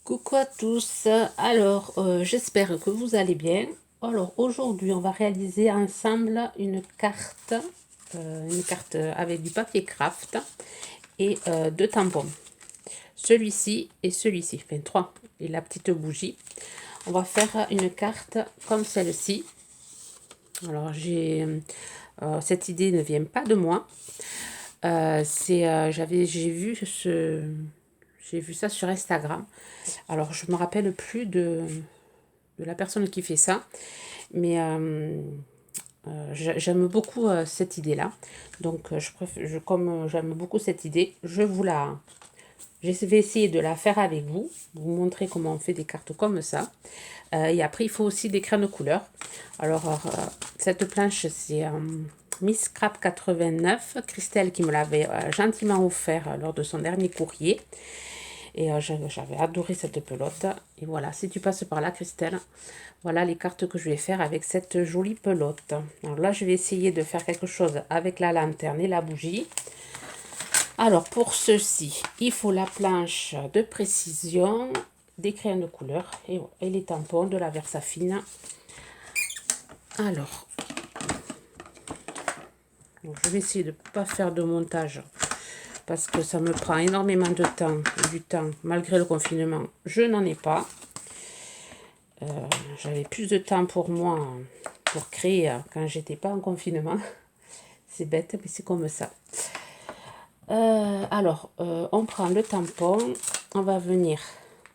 Coucou à tous, alors j'espère que vous allez bien. Alors aujourd'hui on va réaliser ensemble une carte avec du papier craft et deux tampons. Celui-ci et celui-ci, enfin trois, et la petite bougie. On va faire une carte comme celle-ci. Alors cette idée ne vient pas de moi. J'ai vu ça sur Instagram. Alors, je me rappelle plus de la personne qui fait ça, mais j'aime beaucoup cette idée-là. Donc, comme j'aime beaucoup cette idée, je vais essayer de la faire avec vous, vous montrer comment on fait des cartes comme ça. Et après, il faut aussi des crayons de couleur. Alors, cette planche, c'est Miss Scrap 89, Christelle qui me l'avait gentiment offert lors de son dernier courrier. Et j'avais adoré cette pelote. Et voilà, si tu passes par là, Christelle, voilà les cartes que je vais faire avec cette jolie pelote. Alors là, je vais essayer de faire quelque chose avec la lanterne et la bougie. Alors, pour ceci, il faut la planche de précision, des crayons de couleur et les tampons de la Versafine. Alors, je vais essayer de ne pas faire de montage parce que ça me prend énormément de temps, du temps, malgré le confinement. Je n'en ai pas. J'avais plus de temps pour moi, pour créer quand j'étais pas en confinement. C'est bête, mais c'est comme ça. On prend le tampon, on va venir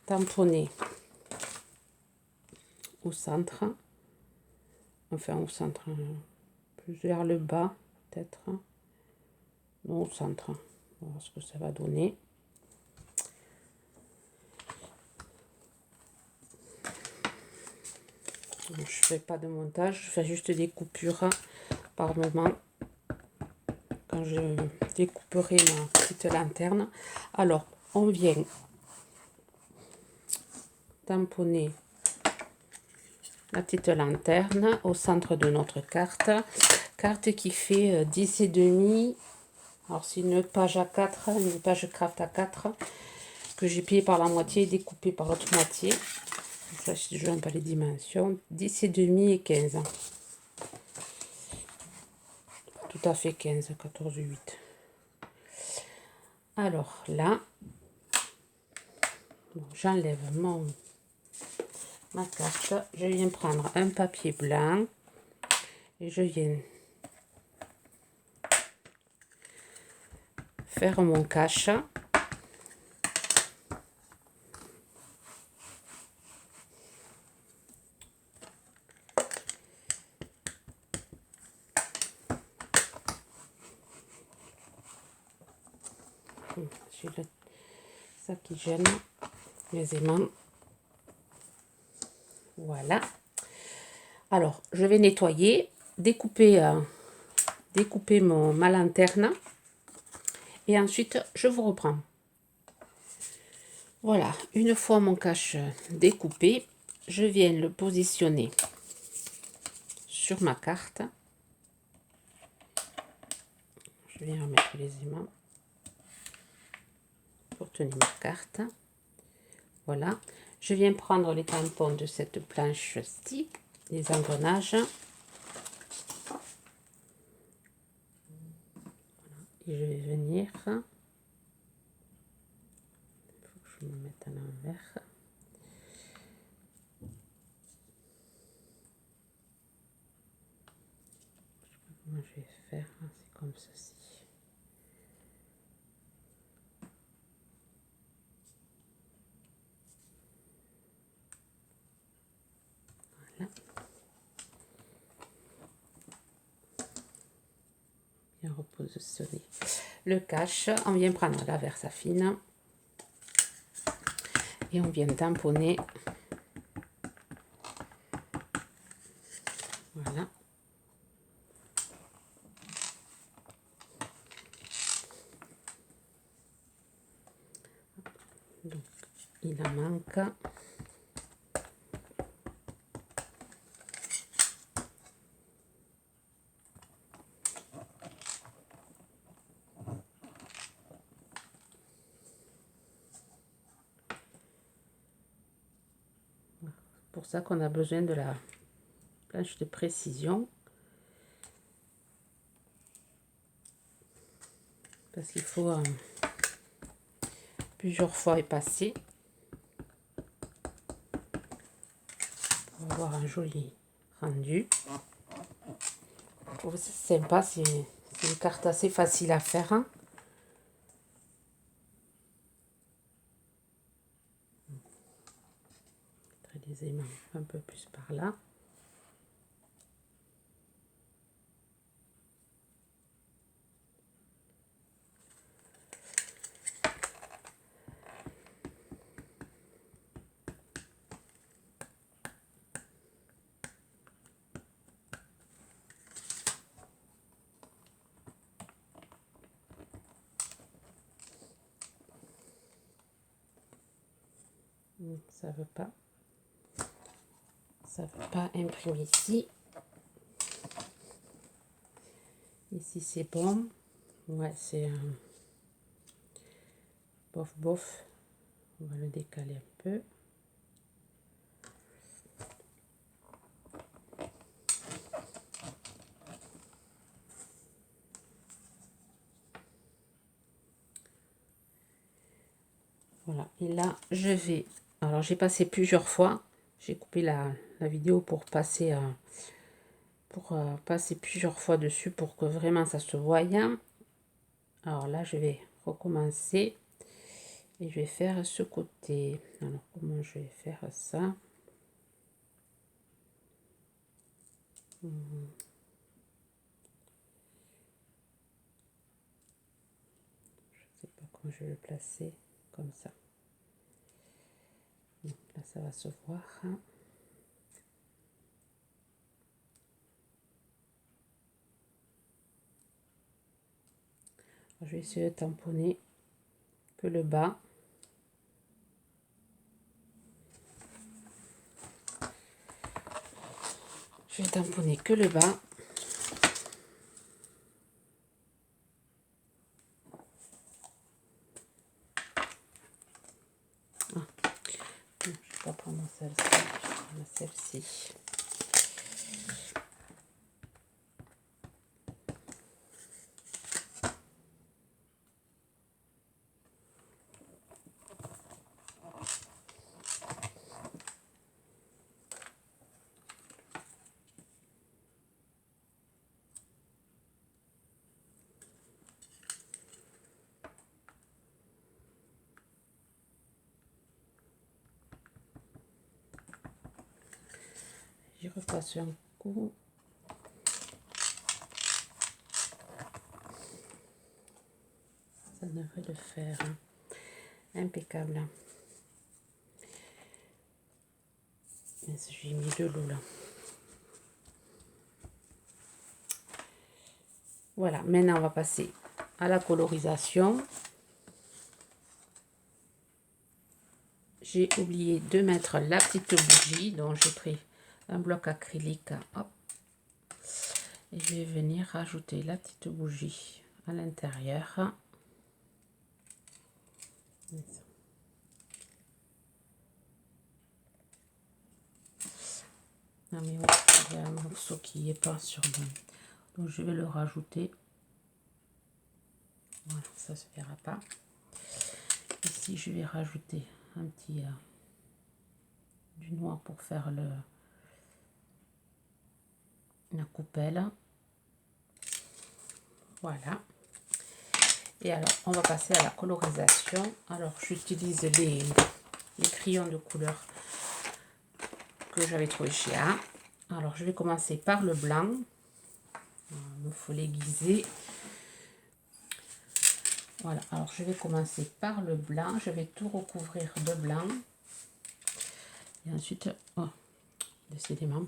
tamponner au centre, enfin au centre, plus vers le bas peut-être, non au centre, on va voir ce que ça va donner. Je fais pas de montage, je fais juste des coupures par moment quand je découperai ma petite lanterne. Alors, on vient tamponner la petite lanterne au centre de notre carte. Carte qui fait 10 et demi. Alors, c'est une page A4, une page craft A4 que j'ai pliée par la moitié et découpée par l'autre moitié. Ça, je joue un peu les dimensions. 10 et demi et 15. Tout à fait 15, 14, 8. Alors là, j'enlève ma carte. Je viens prendre un papier blanc et je viens faire mon cache. J'ai ça qui gêne les aimants. Voilà. Alors, je vais nettoyer, découper ma lanterne et ensuite je vous reprends. Voilà, une fois mon cache découpé, je viens le positionner sur ma carte. Je viens remettre les aimants pour tenir ma carte. Voilà, je viens prendre les tampons de cette planche-ci, les engrenages. Et je vais venir, il faut que je me mette à l'envers. Comment je vais faire, c'est comme ceci. Voilà. Bien repositionner le cache. On vient prendre la Versafine et on vient tamponner. Voilà. Donc, il en manque. pour ça qu'on a besoin de la planche de précision. Parce qu'il faut plusieurs fois passer pour avoir un joli rendu. Je trouve c'est sympa, c'est une carte assez facile à faire. Hein. Les aimants un peu plus par là. Ça veut pas. Ça veut pas imprimer ici. Ici c'est bon. Ouais, c'est bof bof. On va le décaler un peu. Voilà, et là je vais, alors j'ai passé plusieurs fois, j'ai coupé la vidéo pour passer plusieurs fois dessus pour que vraiment ça se voie. Alors là je vais recommencer et je vais faire ce côté. Alors comment je vais faire ça? Je sais pas comment je vais le placer, comme ça. Donc là ça va se voir. Je vais essayer de tamponner que le bas. Je vais tamponner que le bas. Ah. Je ne vais pas prendre celle-ci, je vais prendre celle-ci. J'y repasse un coup. Ça devrait le faire. Hein. Impeccable. J'ai mis de l'eau là. Voilà, maintenant on va passer à la colorisation. J'ai oublié de mettre la petite bougie, donc j'ai pris un bloc acrylique. Hop. Et je vais venir rajouter la petite bougie à l'intérieur. Non mais ouais, il y a un morceau qui n'est pas sur le... Donc je vais le rajouter. Voilà, ça se verra pas. Ici je vais rajouter un petit du noir pour faire la coupelle. Voilà. Et alors on va passer à la colorisation. Alors j'utilise les crayons de couleur que j'avais trouvé chez A. Alors je vais commencer par le blanc. Il me faut l'aiguiser. Voilà, alors je vais commencer par le blanc. Je vais tout recouvrir de blanc. Et ensuite, oh, décidément.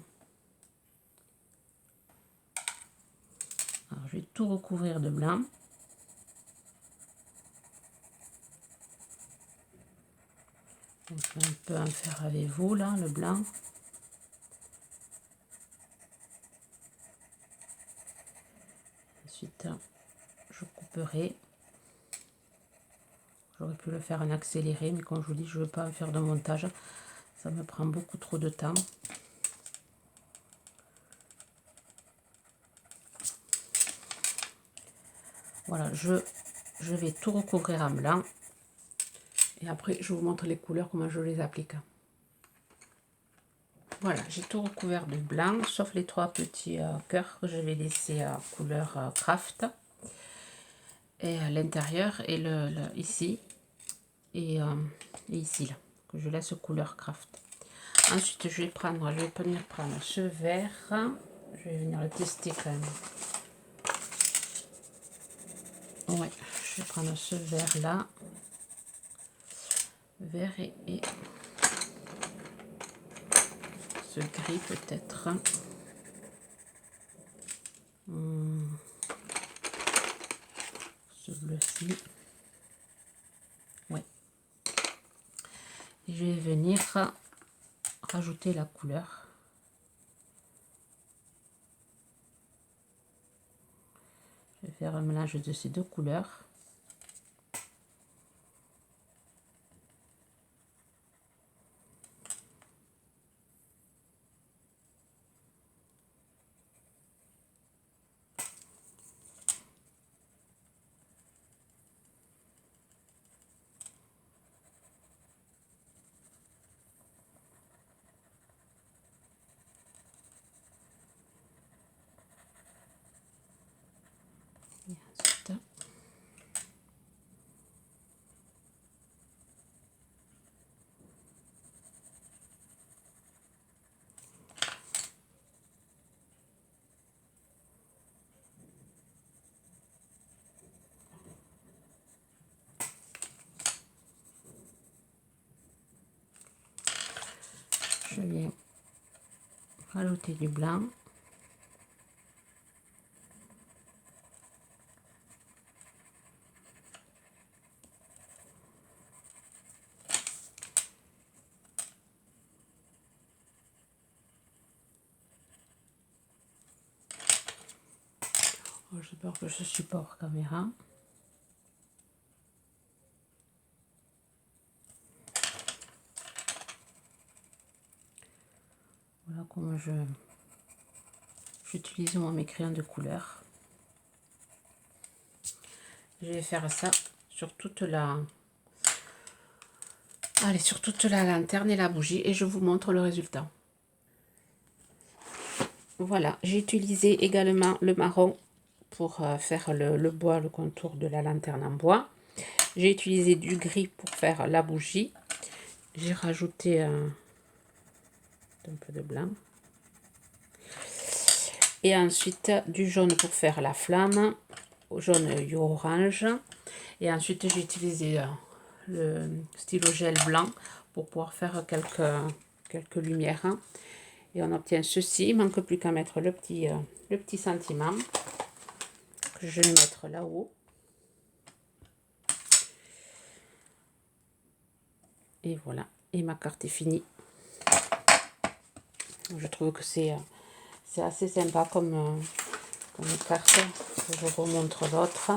Alors je vais tout recouvrir de blanc. Donc, je vais un peu en faire avec vous là, le blanc. Ensuite, je couperai. J'aurais pu le faire en accéléré, mais comme je vous dis, je ne veux pas faire de montage. Ça me prend beaucoup trop de temps. Voilà, je vais tout recouvrir en blanc. Et après, je vous montre les couleurs, comment je les applique. Voilà, j'ai tout recouvert de blanc, sauf les 3 petits cœurs que je vais laisser couleur craft. Et à l'intérieur, et ici, et ici, là, que je laisse couleur craft. Ensuite, je vais venir prendre ce vert. Je vais venir le tester quand même. Ouais, je vais prendre ce vert là. Vert et ce gris peut-être. Ce bleu-ci. Ouais. Et je vais venir rajouter la couleur. Je vais faire un mélange de ces deux couleurs. Et ensuite, je vais rajouter du blanc. Oh, j'ai peur que je supporte caméra. Voilà comment j'utilise mes crayons de couleur. Je vais faire ça sur toute la... Allez, sur toute la lanterne et la bougie et je vous montre le résultat. Voilà, j'ai utilisé également le marron pour faire le bois, le contour de la lanterne en bois. J'ai utilisé du gris pour faire la bougie. J'ai rajouté un peu de blanc. Et ensuite du jaune pour faire la flamme, jaune et orange. Et ensuite j'ai utilisé le stylo gel blanc pour pouvoir faire quelques lumières. Et on obtient ceci. Il ne manque plus qu'à mettre le petit sentiment que je vais mettre là-haut. Et voilà, et ma carte est finie. Je trouve que c'est assez sympa comme carte. Je vous remontre l'autre.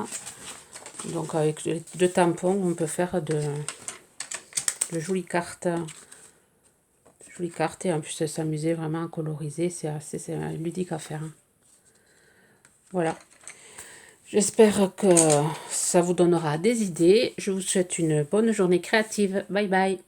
Donc avec deux tampons, on peut faire de jolies cartes. Jolies cartes et en plus s'amuser vraiment à coloriser. C'est assez ludique à faire. Voilà. J'espère que ça vous donnera des idées. Je vous souhaite une bonne journée créative. Bye bye.